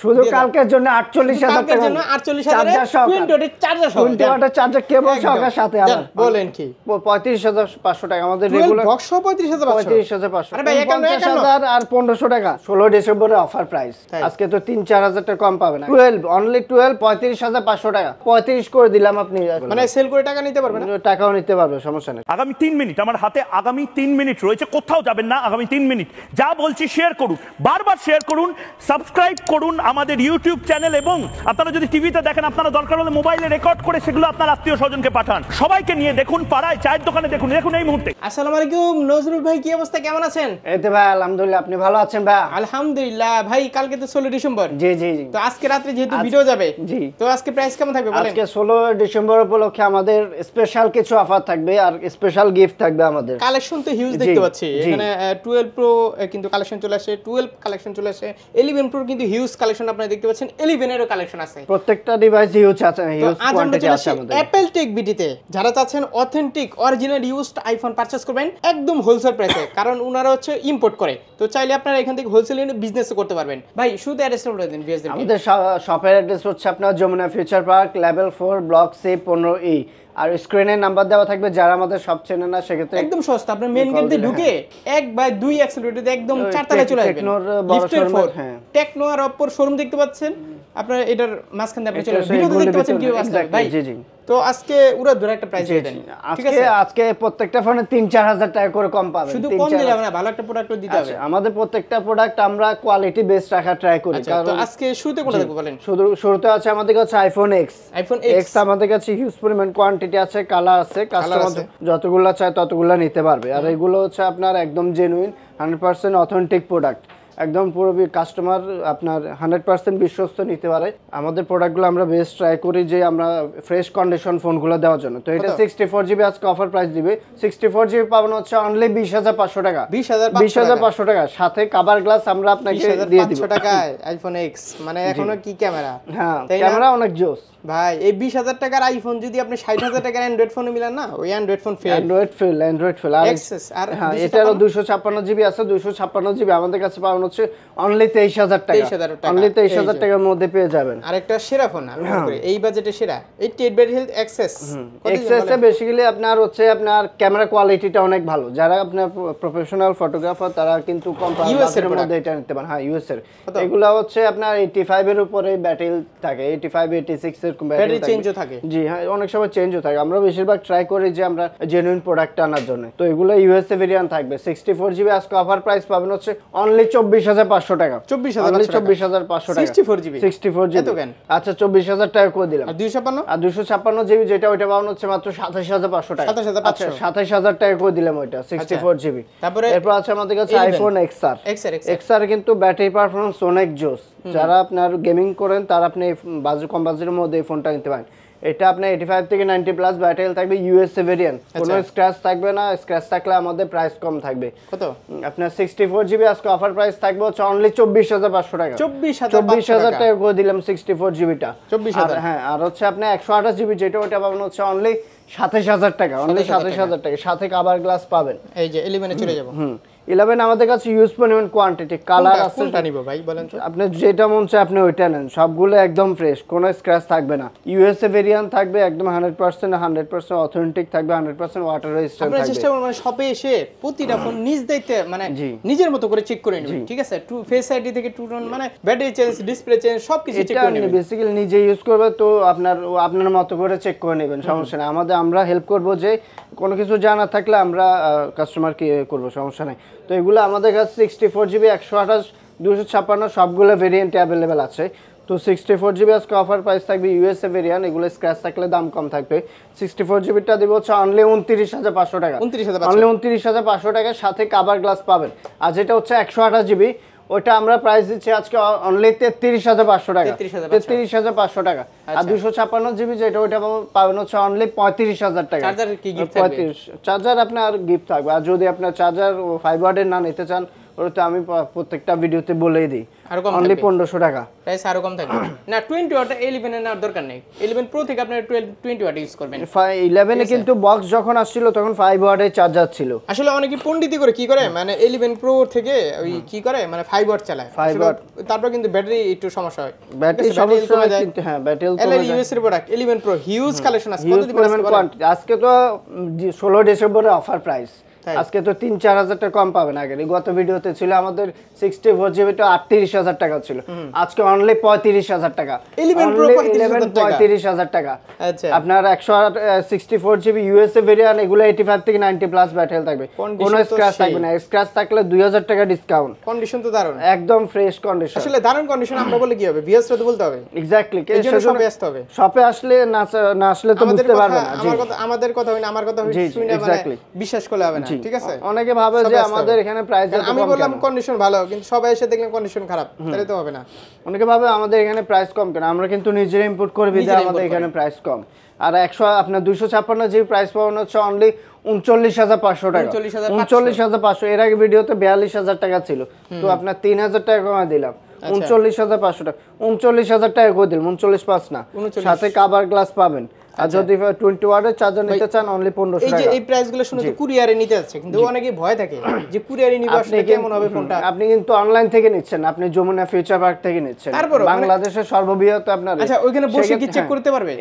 শুধু কালকের জন্য 48000 টাকা, কালকের জন্য 48000 20 ওয়াটের চার্জার সহ, 20 ওয়াটের চার্জার কেবল সহকারে সাথে আবার বলেন কি 35500 টাকা আমাদের রেগুলার বক্স 35500 আরে ভাই 51000 আর 1500 টাকা 16 ডিসেম্বরে অফার প্রাইস। আজকে তো 3-4000 টাকা কম পাবেন। 12 অনলি 12 35500 টাকা 35 করে দিলাম, আপনি মানে সেল করে টাকা নিতে পারবেন, টাকাও নিতে পারবে, সমস্যা নেই। আগামী 3 মিনিট আমার হাতে, আগামী 3 মিনিট রয়েছে, কোথাও যাবেন না। আগামী 3 মিনিট যা বলছি শেয়ার করুন, বারবার শেয়ার করুন, সাবস্ক্রাইব করুন আমাদের ইউটিউব চ্যানেল, এবং আপনারা যদি টিভিতে দেখেন আপনারা দরকার হলে মোবাইলে রেকর্ড করে সেগুলো আপনার আত্মীয় স্বজনকে পাঠান। সবাইকে নিয়ে দেখুন, পাড়ায় চায়ের দোকানে দেখুন, দেখুন এই মুহূর্তে। আসসালামু আলাইকুম নজরুল ভাই, কি অবস্থা, কেমন আছেন? এই তো ভাই আলহামদুলিল্লাহ, আপনি ভালো আছেন ভাই? আলহামদুলিল্লাহ ভাই। কালকে তো 16 ডিসেম্বর। জি জি জি। তো আজকে রাতে যেহেতু ভিডিও যাবে, জি, তো আজকে প্রাইস কেমন থাকবে বলেন? আজকে 16 ডিসেম্বর উপলক্ষে আমাদের স্পেশাল কিছু অফার থাকবে আর স্পেশাল গিফট থাকবে আমাদের। কালেকশন তো হিউজ দেখতে পাচ্ছি এখানে। 12 প্রো কিন্তু কালেকশন চলে আসে, 12 কালেকশন চলে আসে, 11 প্রো কিন্তু হিউজ কালেকশন আপনারা দেখতে পাচ্ছেন, 11 এরও কালেকশন আছে। প্রত্যেকটা ডিভাইস হিউজ আছে, হিউজ কোয়ান্টিটি আছে আমাদের। অ্যাপল টেক বিডিতে যারা চাচ্ছেন authentic original used iPhone purchase করবেন একদম হোলসেল প্রাইসে, কারণ ওনারা হচ্ছে ইম্পোর্ট করে, তো চাইলে আপনারা এখান থেকে হোলসেল নিয়ে বিজনেসও করতে পারবেন। ভাই শুধু অ্যাড্রেসটা বলে দিন ভিউয়ারদের। আমাদের শপের অ্যাড্রেস হচ্ছে আপনার Yamuna future park level 4 block C 15E, আর স্ক্রিনে নাম্বার দেওয়া থাকবে, যারা আমাদের সব চেনে না সেক্ষেত্রে একদম সস্তা। আপনার মেইন গেট দিয়ে ঢুকে 1 বাই 2 অ্যাক্সেলারেটর একদম 4 তলায় চলে আসবেন। টেকনোর বড় শোরুম, হ্যাঁ টেকনো আর অপোর শোরুম দেখতে পাচ্ছেন আপনার, এটার মাঝখান দিয়ে আপনি চলে আসবেন। ভিডিওতে দেখতে পাচ্ছেন কি অবস্থা ভাই। জি জি। তো আজকে উড়া ধরে একটা প্রাইস দেন, ঠিক আছে? আজকে প্রত্যেকটা ফোনে 3-4000 টাকা করে কম পাবেন। শুধু কম দিলে হবে না, ভালো একটা প্রোডাক্ট দিতে হবে। আমাদের প্রত্যেকটা প্রোডাক্ট আমরা কোয়ালিটি বেস্ট রাখা ট্রাই করি। কারণ তো আজকে শুরুতে কোনটা দেখব বলেন? শুরুতে আছে আমাদের কাছে আইফোন এক্স। আমাদের কাছে হিউজ পরিমাণ কোয়ান্টিটি আছে, কালার আছে, কাস্টমার যতগুলো চায় ততগুলো নিতে পারবে। আর এগুলো হচ্ছে আপনার একদম জেনুইন 100% অথেন্টিক প্রোডাক্ট, একদম পুরো কাস্টমার আপনার 100% বিশ্বস্ত নিতে পারে। আমাদের প্রোডাক্টগুলো আমরা বেস্ট ট্রাই করি যে আমরা ফ্রেশ কন্ডিশন ফোনগুলো দেওয়ার জন্য। তো এটা 64GB আজকে অফার প্রাইস দিবে। 64GB পাবেন হচ্ছে অনলি 20500 টাকা। 20500 টাকা সাথে কভার গ্লাস আমরা আপনাকে দিয়ে দিব 500 টাকায় আইফোন এক্স। মানে এখনো কি ক্যামেরা, হ্যাঁ ক্যামেরা অনেক জোস ভাই। এই 20000 টাকার আইফোন যদি আপনি 60000 টাকার অ্যান্ড্রয়েড ফোনে মিলান না, ওই Android phone fail. Android fail আর এক্সেস আর হ্যাঁ, এটারও 256GB আছে। 256GB আমাদের কাছে পাবেন হচ্ছে অনলি 23000 টাকা। অনলি 23000 টাকার মধ্যে পেয়ে যাবেন। আরেকটা সেরা ফোন আমি মনে করি এই বাজেটে সেরা, 88 ব্যাটারি হেলথ এক্সেস। এক্সেসে বেসিক্যালি আপনার হচ্ছে আপনার ক্যামেরা কোয়ালিটিটা অনেক ভালো। যারা আপনার প্রফেশনাল ফটোগ্রাফার তারা কিন্তু কম বাজেটের মধ্যে এটা নিতে পারেন। হ্যাঁ ইউএস এর এগুলা হচ্ছে আপনার 85 এর উপরে ব্যাটারি থাকে, 85 86 এর ব্যাটারি চেঞ্জও থাকে। জি হ্যাঁ, অনেক সময় চেঞ্জও থাকে। আমরা বেশিরভাগ ট্রাই করি যে আমরা জেনুইন প্রোডাক্ট আনার জন্য। তো এগুলো ইউএসএ ভেরিয়েন্ট থাকবে। 64GB আজকে অফার প্রাইস পাবেন হচ্ছে অনলি 24500 টাকা। 24500 টাকা 64GB। এত কেন? আচ্ছা 24000 টাকা করে দিলাম। আর 256 আর 256GB যেটা ওইটা পাবেন হচ্ছে মাত্র 27500 টাকা। 27500 টাকা করে দিলাম ওইটা 64GB। তারপরে এরপর আছে আমাদের কাছে আইফোন XR। XR কিন্তু ব্যাটারি পারফরম্যান্স অনেক জোস। যারা আপনার গেমিং করেন তারা আপনি বাজেট কম বাজেটের মধ্যে এই ফোনটা নিতে পারেন। এটা আপনার 85 থেকে 90 প্লাস ব্যাটারি থাকবে, ইউএসএ ভেরিয়েন্ট, কোনো স্ক্র্যাচ থাকবে না। স্ক্র্যাচ থাকলে আমাদের প্রাইস কম থাকবে। কত? আপনার 64GB আজকে অফার প্রাইস থাকবে হচ্ছে অনলি 24500 টাকা। 24000 টাকা করে দিলাম 64GBটা। 24000 হ্যাঁ, আর হচ্ছে আপনি 128GB যেটা ওটা পাবেন হচ্ছে অনলি 27000 টাকা। অনলি 27000 টাকা সাথে কভার গ্লাস পাবেন। এই যে 11 এ চলে যাব। 11 আমাদের কাছে ইউজ পরিমাণ কোয়ান্টিটি, কালার আছে। কোনটা নিব ভাই বলেন তো? আপনি যেটা মন চায় আপনি ওইটা নেন, সবগুলো একদম ফ্রেশ, কোনো স্ক্র্যাচ থাকবে না। ইউএসএ ভেরিয়েন্ট থাকবে, একদম 100% অথেন্টিক থাকবে, 100% ওয়াটার রেজিস্ট্যান্ট থাকবে। আমরা চেষ্টা করব মানে শপে এসে প্রতিটা ফোন নিজ দায়িত্বে মানে নিজের মতো করে চেক করে নেবেন, ঠিক আছে? টু ফেস আইডি থেকে টু টোন মানে ব্যাটারি চেঞ্জ, ডিসপ্লে চেঞ্জ সবকিছু চেক করে নেবেন। বেসিক্যালি নিজে ইউজ করবে তো আপনার মতো করে চেক করে নেবেন, সমস্যা নেই। আমরা হেল্প করব যে কোনো কিছু জানা থাকলে আমরা কাস্টমারকে করব, সমস্যা নেই। তো এগুলো আমাদের কাছে 64GB 128 256 সবগুলো ভেরিয়েন্টে অ্যাভেলেবেল আছে। তো 64GB আজকে অফার প্রাইস থাকবে ইউএসএ ভেরিয়েন্ট, এগুলো স্ক্র্যাচ থাকলে দাম কম থাকবে। 64GBটা দিব হচ্ছে অনলি 29500 টাকা। অনলি 29500 টাকার সাথে কভার গ্লাস পাবেন। আর যেটা হচ্ছে 128GB ওটা আমরা প্রাইস দিচ্ছি আজকে অনলি 33500 টাকা। 33500 টাকা। আর 256GB যেটা ওটা পাবেন হচ্ছে অনলি 35000 টাকা। চার্জার কি গিফট থাকবে? 35 চার্জার আপনার গিফট থাকবে। আর যদি আপনার চার্জার 5 ওয়াটের না নিতে চান, ওটা তো আমি প্রত্যেকটা ভিডিওতে বলেই দিই আরো কম অনলি থাকবে 1500 টাকা প্রাইস আরো কম থাকবে না 20 ওয়াট 11 এর নেওয়ার দরকার নেই 11 প্রো থেকে আপনি 20 ওয়াট ইউজ করবেন 11 এ কিন্তু বক্স যখন আসছিল তখন 5 ওয়াটের চার্জার ছিল আসলে অনেকে পণ্ডিতি করে কি করে মানে 11 প্রো থেকে ওই কি করে মানে 5 ওয়াট চালায় 5 ওয়াট তারপর কিন্তু ব্যাটারি একটু সমস্যা হয় ব্যাটারি সমস্যা হয় কিন্তু হ্যাঁ ব্যাটারি কমে যায় ইউএস এর প্রোডাক্ট 11 প্রো হিউজ কালেকশন আছে হিউজ কত দিবেন পরিমাণ কোয়ান্টিটি আজকে তো 16 ডিসেম্বরে অফার প্রাইস আজকে তো 3-4 হাজার টাকা কম পাবেন আগে গত ভিডিওতে ছিল আমাদের 64 জিবি তো 38,000 টাকা ছিল আজকে অনলি 35,000 টাকা 11 প্রো 35,000 টাকা আচ্ছা আপনার 164 জিবি ইউএসএ ভেরিয়েন্ট এগুলো 85 থেকে 90 প্লাস ব্যাটারি থাকবে কোনো স্ক্র্যাচ থাকবে না স্ক্র্যাচ থাকলে 2000 টাকা ডিসকাউন্ট কন্ডিশন তো দারুণ একদম ফ্রেশ কন্ডিশন আসলে দারুণ কন্ডিশন আমরা বলে কি হবে ভিএস রে তো বলতে হবে এক্স্যাক্টলি শপে আসতে হবে শপে আসলে না আসলে তো বুঝতে পারবে না আমাদের কথা হয় না আমার কথা হয় শুনে মানে বিশ্বাস করলে হবে না ঠিক আছে অনেকে ভাবে যে আমাদের এখানে প্রাইস এত কম আমি বললাম কন্ডিশন ভালো কিন্তু সবাই এসে দেখলেন কন্ডিশন খারাপ তাহলে তো হবে না অনেকে ভাবে আমাদের এখানে প্রাইস কম কেন আমরা কিন্তু নিজেরা ইম্পোর্ট করে বিদে আমাদের এখানে প্রাইস কম আর 100 আপনার 256 জিবি প্রাইস পাওয়া হচ্ছে অনলি 39,500 টাকা 39,500 এর আগে ভিডিওতে 42,000 টাকা ছিল তো আপনার 3,000 টাকা কমে দিলাম 39,500 টাকা 39,000 টাকা করে দিলাম 39,500 না সাথে কভার গ্লাস পাবেন আর যদি 20 ওয়াটের চার্জার নিতে চান অনলি 1500 টাকা এই যে এই প্রাইসগুলো শুনে তো কুরিয়ারে নিতে যাচ্ছে কিন্তু অনেকে ভয় থাকে যে কুরিয়ারে নিব আসলে কেমন হবে ফোনটা আপনি কিন্তু অনলাইন থেকে নিচ্ছেন আপনি যমুনা ফিউচার পার্ক থেকে নিচ্ছেন বাংলাদেশের সর্ববৃহৎ আপনার আচ্ছা ওখানে বসে কি চেক করতে পারবে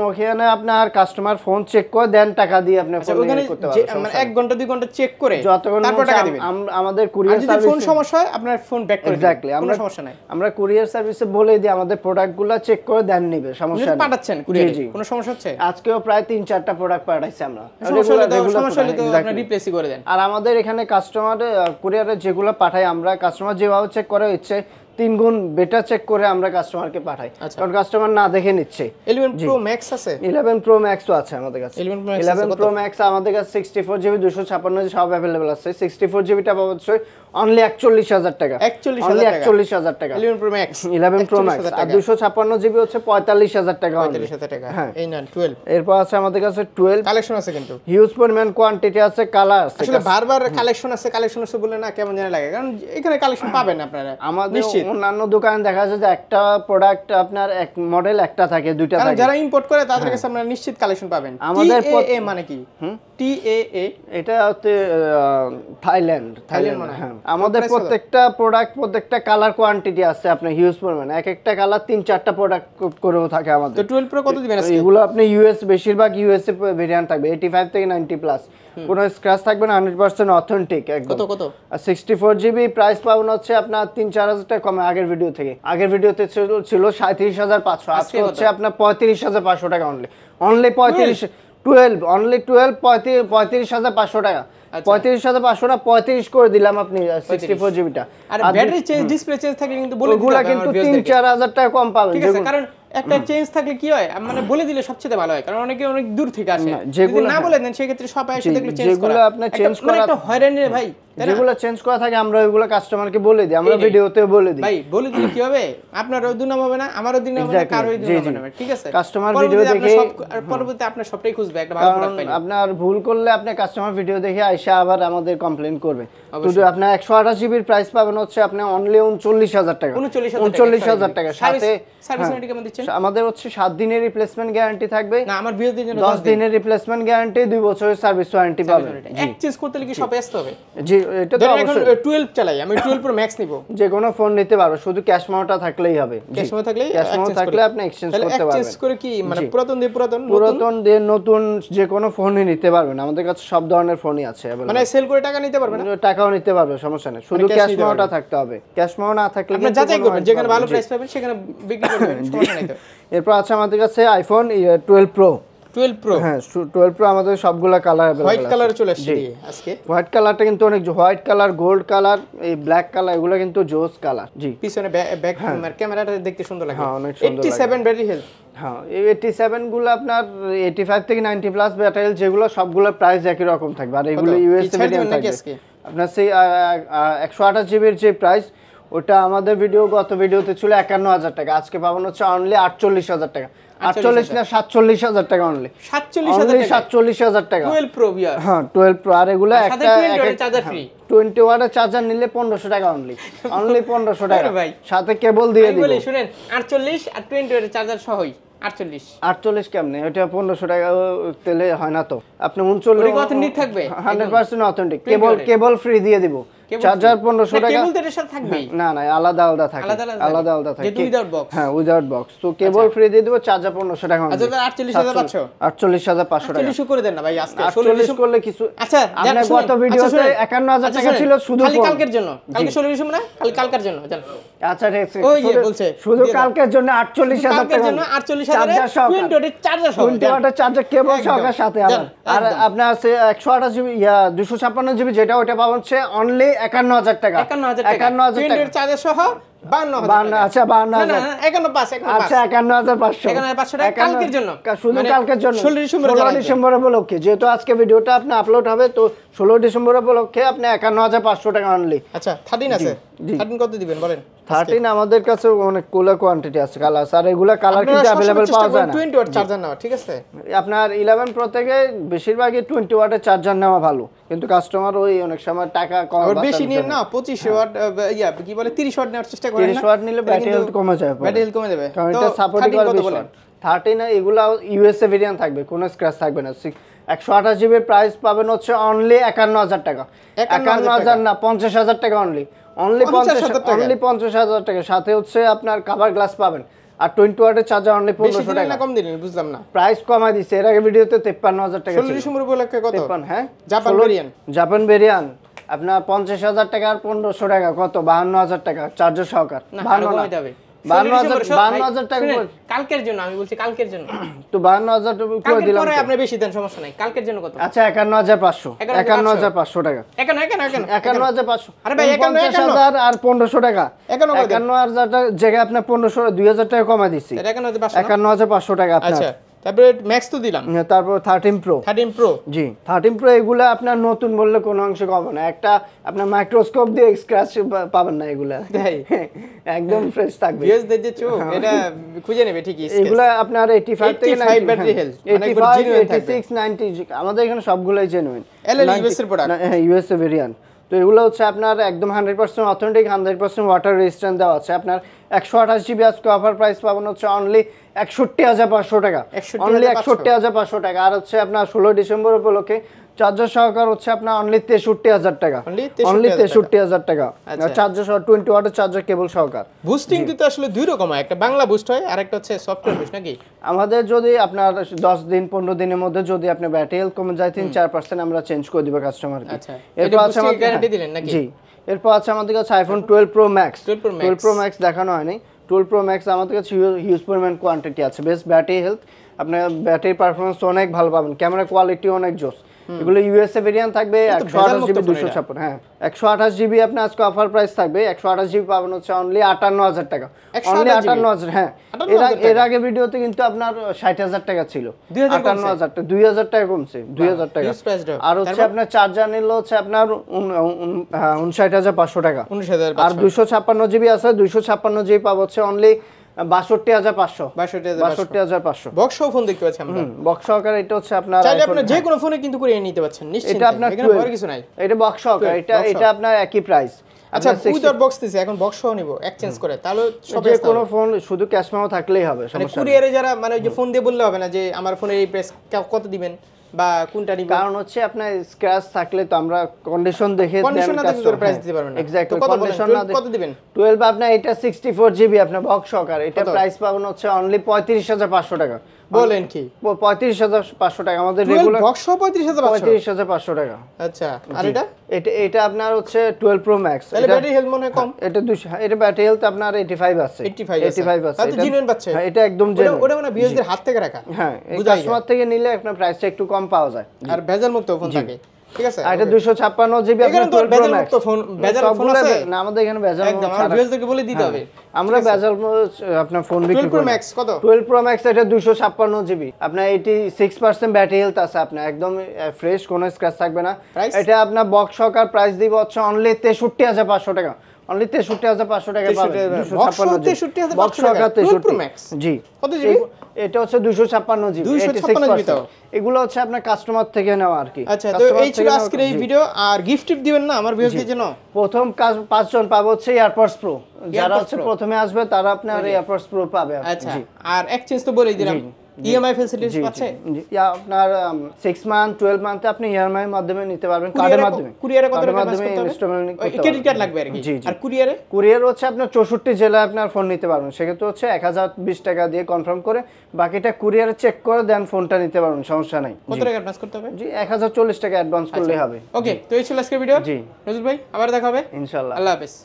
ওখানে আপনার কাস্টমার ফোন চেক করে দেন টাকা দিয়ে আপনি ফোন করতে পারবেন মানে 1 ঘন্টা 2 ঘন্টা চেক করে তারপর টাকা দিবেন আমাদের কুরিয়ার সার্ভিস ফোন সমস্যা হয় আপনার ফোন ব্যাক করে এক্স্যাক্টলি আমরা সমস্যা নাই আমরা কুরিয়ার সার্ভিসে বলে দিই আমাদের প্রোডাক্টগুলো চেক করে দেন নিবে সমস্যা নেই পাঠাচ্ছেন কুরিয়ারে কোনো সমস্যা হচ্ছে আজকেও প্রায় 3-4টা প্রোডাক্ট পাঠাইছি আমরা সমস্যা হলে তো আপনি রিপ্লেসই করে দেন আর আমাদের এখানে কাস্টমার কুরিয়ারে যেগুলো পাঠাই আমরা কাস্টমার যেভাবে চেক করে ইচ্ছে 3 গুণ বেটার চেক করে আমরা কাস্টমারকে পাঠাই কারণ কাস্টমার না দেখে নিচ্ছে 11 প্রো ম্যাক্স আছে 11 প্রো ম্যাক্সও আছে আমাদের কাছে 11 প্রো ম্যাক্স আমাদের কাছে 64 জিবি 256 জিবি সব अवेलेबल আছে 64 জিবিটা পাওয়া যাচ্ছে অনলি 41,000 টাকা 41,000 টাকা 11 প্রো ম্যাক্স 11 প্রো ম্যাক্স আর 256 জিবি হচ্ছে 45,000 টাকা 45,000 টাকা এই না 12 এরপর আছে আমাদের কাছে 12 কালেকশন আছে কিন্তু হিউজ পরিমাণ কোয়ান্টিটি আছে কালার আছে আসলে বারবার কালেকশন আছে বলে না কেমন জানা লাগে কারণ এখানে কালেকশন পাবেন আপনারা আমাদের অন্যান্য দোকানে দেখা যায় যে একটা প্রোডাক্ট আপনার এক মডেল একটা থাকে দুইটা থাকে যারা ইম্পোর্ট করে তাদের কাছে আপনারা নিশ্চিত কালেকশন পাবেন আমাদের TAA মানে কি TAA এটা হচ্ছে থাইল্যান্ড মানে হ্যাঁ আমাদের প্রত্যেকটা প্রোডাক্ট প্রত্যেকটা কালার কোয়ান্টিটি আছে আপনার হিউজ পরিমাণ এক একটা কালার 3-4টা প্রোডাক্ট করেও থাকে আমাদের তো 12 প্রো কত দিবেন আজকে এগুলো আপনি ইউএস বেশিরভাগ ইউএসএ ভেরিয়েন্ট থাকবে 85 থেকে 90 প্লাস কোনো স্ক্র্যাচ থাকবে না 100% অথেন্টিক একদম কত আর 64 জিবি প্রাইস পাবেন হচ্ছে আপনার 3-4 হাজার টাকা কমে আগের ভিডিও থেকে আগের ভিডিওতে ছিল 37,500 আজকে হচ্ছে আপনার 35,500 টাকা অনলি 35,500 টাকা 35,500 না 35 করে দিলাম আপনি 64 জিবিটা আর ব্যাটারি চেঞ্জ ডিসপ্লে চেঞ্জ থাকলে কিন্তু বলে দিতে ওগুলা কিন্তু 3-4 হাজার টাকা কম পাবেন ঠিক আছে কারণ একটা চেঞ্জ থাকলে কি হয় মানে বলে দিলে সবচেয়ে ভালো হয় কারণ অনেকে অনেক দূর থেকে আসে যদি না বলে দেন সেই ক্ষেত্রে সবাই এসে দেখলে চেঞ্জ করা যেগুলো আপনি চেঞ্জ করা একটা হয়রানি রে ভাই যেগুলো চেঞ্জ করা থাকে আমরা ওইগুলো কাস্টমারকে বলে দিই আমরা ভিডিওতেও বলে দিই ভাই বলে দিলে কি হবে আপনারও দুনাম হবে না আমারও দিন হবে না কারোই দিন হবে না ঠিক আছে কাস্টমার ভিডিও দেখে পরবর্তীতে আপনি সবটাই খুঁজবে একটা ভালো প্রোডাক্ট পাইলে আপনার ভুল করলে আপনি কাস্টমার ভিডিও দেখে আইসা আবার আমাদের কমপ্লেইন করবে শুধু আপনি 128 জিবির প্রাইস পাবেন হচ্ছে আপনি অনলি 39,000 টাকা 39,000 টাকা সাথে সার্ভিস ওয়ারেন্টি কেমন দিচ্ছেন আমাদের হচ্ছে 7 দিনের রিপ্লেসমেন্ট গ্যারান্টি থাকবে না আমার ভিউয়ারদের জন্য 10 দিনের রিপ্লেসমেন্ট গ্যারান্টি 2 বছরের সার্ভিস ওয়ারেন্টি পাবেন এক্সচেঞ্জ করতে কি শপে আসতে হবে জি এটা তো অবশ্যই 12 চালাই আমি 12 প্রো ম্যাক্স নিব যে কোনো ফোন নিতে পারো শুধু ক্যাশ মাউটা থাকলেই হবে ক্যাশ মাউ থাকলে আপনি এক্সচেঞ্জ করতে পারবেন এক্সচেঞ্জ করে কি মানে পুরাতন দিয়ে নতুন যে কোনো ফোনই নিতে পারবেন আমাদের কাছে সব ধরনের ফোনই আছে মানে সেল করে টাকা নিতে পারবেন টাকাও নিতে পারবে সমস্যা নেই শুধু ক্যাশ মাউটা থাকতে হবে ক্যাশ মাউ না থাকলে আপনি যাচাই করবেন যেখানে ভালো প্রাইস পাবেন সেখানে বিক্রি করবেন সমস্যা নাই তো এরপর আছে আমাদের কাছে আইফোন 12 প্রো 12 প্রো হ্যাঁ 12 প্রো আমাদের সবগুলা কালার अवेलेबल হোয়াইট কালার চলে আসছে আজকে হোয়াইট কালারটা কিন্তু অনেক হোয়াইট কালার গোল্ড কালার এই ব্ল্যাক কালার এগুলো কিন্তু জোস কালার জি পিছনে ব্যাক ক্যামেরাটা দেখতে সুন্দর লাগে হ্যাঁ অনেক সুন্দর 87 ব্যাটারি হেলথ হ্যাঁ এই 87 গুলো আপনার 85 থেকে 90 প্লাস ব্যাটারি যেগুলো সবগুলো প্রাইস একই রকম থাকবে আর এগুলো ইউএসএ ভেরিয়েন্ট থাকবে আপনার সেই 128 জিবির যে প্রাইস ওটা আমাদের গত ভিডিওতে ছিল 51,000 টাকা আজকে পাবেন হচ্ছে অনলি 48,000 টাকা 48 না 47,000 টাকা অনলি 47,000 টাকা 12 প্রো ভিউয়ার হ্যাঁ 12 প্রো আর এগুলো একটা চার্জার ফ্রি 20 ওয়াটের চার্জার নিলে 1500 টাকা অনলি 1500 টাকা আরে ভাই। সাথে কেবল দিয়ে আমি দিব বলি শুনেন 48 আর 20 ওয়াটের চার্জার সহই 48 48 কেমনে এটা 1500 টাকা তেলে হয় না তো আপনি ওটা 39 কি authentic থাকবে? 100% অথেন্টিক 20 ওয়াটের। কেবল ফ্রি দিয়ে দিব কেবল চার্জার free? 1500 না, টাকা কেবল তো এটার সাথে থাকবেই। না না আলাদা আলাদা থাকে আলাদা আলাদা আলাদা থাকে। আলাদা থাকে যেহেতু without box। হ্যাঁ উইদাউট বক্স তো কেবল ফ্রি দিয়ে দিব চার্জার 1500 টাকা আচ্ছা, তাহলে 48,500 48500 টাকা 48 করে দেন না ভাই আজকে 48 করলে কিছু আচ্ছা আপনার শুনেন, গত ভিডিওতে আচ্ছা, শুনেন। 51000 টাকা ছিল শুধু খালি ফোন। কালকের জন্য কালকে 16 না কালকার জন্য জান আচ্ছা ঠিক আছে ওই যে শুধু- বলছে, শুধু দিয়ে দাও। কালকের জন্য 48000 কালকের টাকা জন্য 48,000 চার্জার সহকারে 20 ওয়াটের চার্জার সহ 20 ওয়াটের চার্জার কেবল একদম। সহকারে সাথে জান, আবার আর একদম। আপনার আছে 128 জিবি 256 জিবি যেটা ওটা পাবেন হচ্ছে অনলি 51000 টাকা 51000 টাকা 51000 20 টাকা ওয়াটের চার্জার সহ 52000 52 আচ্ছা 52000 না 51 আচ্ছা 51500 51500 টাকা কালকের জন্য। শুধু মানে কালকের জন্য 16 ডিসেম্বরে 16 জানাবেন। ডিসেম্বর উপলক্ষে যেহেতু আজকে ভিডিওটা আপনি আপলোড হবে তো 16 ডিসেম্বর উপলক্ষে আপনি 51500 টাকা অনলি আচ্ছা 13 আছে জি। 13 কত দিবেন বলেন 13 আমাদের কাছে অনেক কুলার কোয়ান্টিটি আছে কালার আর এগুলা কালার কিন্তু अवेलेबल পাওয়া যায় না 20 ওয়াট চার্জার নাও ঠিক আছে আপনার 11 প্রো থেকে বেশিরভাগই 20 ওয়াটের চার্জার নেওয়া ভালো কিন্তু কাস্টমার ওই অনেক সময় টাকা কম আর বেশি নিয়ে না 25 ওয়াট কি বলে 30 ওয়াট নেওয়ার চেষ্টা করেন 30 ওয়াট নিলে ব্যাটারি হেলথ কমে যায় ব্যাটারি হেলথ কমে যাবে কারণ তো এটা সাপোর্টিং 13 করে কত 20 বলেন ওয়াট 13 না এগুলা ইউএসএ ভেরিয়েন্ট থাকবে কোনো স্ক্র্যাচ থাকবে না 128 জিবির প্রাইস পাবেন হচ্ছে অনলি 51000 টাকা 51000 না 50000 টাকা অনলি 50,000 টাকা। অনলি 50000 টাকা সাথে হচ্ছে আপনার কভার গ্লাস পাবেন আর 20 ওয়াটের চার্জার অনলি বেশি 1500 দিলেন টাকা না কম দিলেন বুঝলাম না প্রাইস কমাই দিছে এর আগে ভিডিওতে 53000 টাকা 16 ছিল ডিসেম্বর উপলক্ষে কত 53 হ্যাঁ জাপান 16 ভেরিয়েন্ট জাপান ভেরিয়েন্ট আপনার 50000 টাকা আর 1500 টাকা কত 52000 টাকা চার্জার সহকার না 52 আরো না কমে যাবে 52000 টাকা শুনেন, করে। কালকের জন্য আমি বলছি কালকের জন্য তো 52000 টাকা করে কালকের দিলাম পরে তো। আপনি বেশি দেন সমস্যা নাই কালকের জন্য কত আচ্ছা 51500 51500 টাকা একান্ন 51500 আরে ভাই, 55000 আর 1500 টাকা 51,000 51000 টাকা জায়গায় আপনি 1500 2000 টাকা কমাই দিছি এটা একান্ন 51500 টাকা আপনার আচ্ছা তারপরে ম্যাক্স তো দিলাম তারপর 13 প্রো 13 প্রো জি 13 প্রো এগুলা আপনার নতুন বললে কোনো অংশে কমে না একটা আপনার মাইক্রোস্কোপ দিয়ে স্ক্র্যাচ পাবেন না এগুলা তাই? একদম ফ্রেশ থাকবে ভিউজ দেখে চোখ এটা খুঁজে নেবে ঠিকই এগুলা আপনার 85 থেকে 85 battery health, মানে একবার 85 genuine থাকবে। 86 90 আমাদের এখানে সবগুলাই জেনুইন LL US এর product। হ্যাঁ ইউএসএ ভেরিয়েন্ট তো এগুলো হচ্ছে আপনার একদম 100% অথেন্টিক 100% ওয়াটার রেজিস্ট্যান্ট দেওয়া আছে আপনার 128 জিবি আজকে অফার প্রাইস পাবেন হচ্ছে অনলি 61500 টাকা 61,500 অনলি 61500 টাকা আর হচ্ছে আপনার 16 ডিসেম্বর উপলক্ষে চার্জার সহকার হচ্ছে আপনার অনলি 63000 টাকা Only অনলি 63,000 63000 টাকা আচ্ছা। চার্জার সহ 20 ওয়াটের চার্জার কেবল সহকার বুস্টিং কিন্তু আসলে দুই রকম হয় একটা বাংলা বুস্ট হয় আর একটা হচ্ছে সফটওয়্যার বুস্ট নাকি আমাদের যদি আপনার 10 দিন 15 দিনের মধ্যে যদি আপনার ব্যাটারি হেলথ কমে যায় 3-4% আমরা চেঞ্জ করে দিব কাস্টমারকে আচ্ছা। এরপর এটা আছে boosting আমাদের guarantee দিলেন নাকি? জি এরপর আছে আমাদের কাছে iPhone 12 pro max 12 Pro Max। 12 pro max দেখানো হয়নি 12 প্রো ম্যাক্স আমাদের কাছে হিউজ পরিমাণ কোয়ান্টিটি আছে বেস্ট ব্যাটারি হেলথ আপনার ব্যাটারি পারফরমেন্স অনেক ভালো পাবেন ক্যামেরা কোয়ালিটি অনেক জোস এগুলো ইউএসএ ভেরিয়েন্ট থাকবে এটা তো ভেজাল 128 মুক্ত জিবি ফোন এটা। 256 হ্যাঁ 128 জিবি আপনার আজকে অফার প্রাইস থাকবে 128 জিবি পাবেন হচ্ছে অনলি 58000 টাকা 128 অনলি GB? 58000 হ্যাঁ 58,000 এর আগে ভিডিওতে কিন্তু আপনার 60000 টাকা ছিল 2000 কমছে? 58000 টাকা 2000 টাকা কমছে 2000 টাকা huge price drop। আর হচ্ছে তারপর? আপনার চার্জার নিলে হচ্ছে আপনার 59500 টাকা 19,500 আর 256 জিবি আছে 256 জিবি পাবো হচ্ছে অনলি 62500 62,500 বক্স ফোন দেখতে পাচ্ছি আমরা বক্স সহকারে এটা হচ্ছে আপনার চাইলে iPhone- আপনি যে কোনো ফোনে কিন্তু করে নিতে পারছেন নিশ্চিন্তে এটা আপনার এখানে 12 ভয়ের কিছু নাই এটা বক্স সহকারে 12 এটা box এটা আপনার একই প্রাইস আচ্ছা উইদাউট বক্স দিছে এখন বক্স সহ নিব এক্সচেঞ্জ করে তাহলে সব যে কোনো ফোন শুধু ক্যাশ মেমো থাকলেই হবে মানে সমস্যা নেই। কুরিয়ারে যারা মানে ওই যে ফোন দিয়ে বললে হবে না যে আমার ফোনের এই প্রাইস কত দিবেন বা কোনটা নিবেন কারণ হচ্ছে আপনার স্ক্র্যাচ থাকলে তো আমরা কন্ডিশন দেখে কন্ডিশন না দেখে প্রাইস দিতে পারবেন না এক্স্যাক্টলি তো কত বলেন? কন্ডিশন না 12 কত দিবেন 12 আপনার এটা 64 জিবি আপনার বক্স সহকারে এটা কত? প্রাইস পাবেন হচ্ছে অনলি 35500 টাকা বলেন কি 35500 টাকা আমাদের 12 রেগুলার বক্স সহ 35,500 35500 টাকা আচ্ছা আর জি। এটা এটা আপনার হচ্ছে 12 প্রো ম্যাক্স তাহলে ব্যাটারি হেলথ মনে হয় কম এটা 200 এটা ব্যাটারি হেলথ আপনার 85 আছে 85 আছে তাহলে এটা- জিনুইন পাচ্ছে হ্যাঁ, এটা একদম ওটা জেনুইন ওটা মানে ভিউজদের হাত থেকে রাখা হ্যাঁ এই বুঝাই যায়। কাস্টমার থেকে নিলে আপনার প্রাইসটা একটু কম পাওয়া যায় আর ভেজাল মুক্ত ফোন থাকে ঠিক আছে আর এটা 256 জিবি এখানে আপনার তো 12 প্রো ভেজাল ম্যাক্স মুক্ত ফোন ভেজাল ফোন আছে না আমাদের এখানে ভেজাল একদম ছাড়া- আর ভিউজদেরকে বলে দিতে হবে আমরা ভেজাল আপনার ফোন বিক্রি 12 Pro করি Max কত? 12 প্রো ম্যাক্স এটা 256 জিবি আপনার 86% ব্যাটারি হেলথ আছে আপনার একদম ফ্রেশ কোনো স্ক্র্যাচ থাকবে না Price? এটা আপনার বক্স সহকার প্রাইস দিব হচ্ছে অনলি 63500 টাকা অনলি 63500 টাকা পাবেন 256 বক্স সহকারে 63 জি কত জিবি? এটা হচ্ছে 256 জিবি 256 জিবি তাও। এগুলো হচ্ছে আপনার কাস্টমার থেকে নেওয়া আর কি আচ্ছা, তো এই ছিল আজকের এই ভিডিও। আর গিফট টিপ দিবেন না আমার ভিউয়ারদের জন্য? প্রথম কাজ 5 জন পাবো হচ্ছে এয়ারপডস প্রো, যারা AirPods হচ্ছে Pro। প্রথমে আসবে তারা আপনার এয়ারপডস প্রো পাবে আচ্ছা, জি আর এক্সচেঞ্জ তো বলেই দিলাম, ইএমআই ফ্যাসিলিটিস জি আছে? জি আপনার 6 মান্থ 12 মান্থে আপনি ইএমআই এর মাধ্যমে নিতে পারবেন, কার্ডের মাধ্যমে। কুরিয়ারে কত কার্ডের টাকা পাস মাধ্যমে করতে হবে? ইনস্টলমেন্ট করতে পারবেন। ক্রেডিট কার্ড লাগবে আর কি। জি জি। আর কুরিয়ারে? কুরিয়ার হচ্ছে আপনার 64 জেলায় আপনার ফোন নিতে পারবেন, সেক্ষেত্রে হচ্ছে 1020 টাকা দিয়ে কনফার্ম করে বাকিটা কুরিয়ারে চেক করে দেন ফোনটা নিতে পারবেন, সমস্যা নাই। কত টাকা অ্যাডভান্স করতে হবে? জি 1040 টাকা অ্যাডভান্স করলেই হবে। ওকে, তো এই ছিল আজকের ভিডিও। জি। নজরুল ভাই, আবার দেখা হবে ইনশাআল্লাহ। আল্লাহ হাফেজ।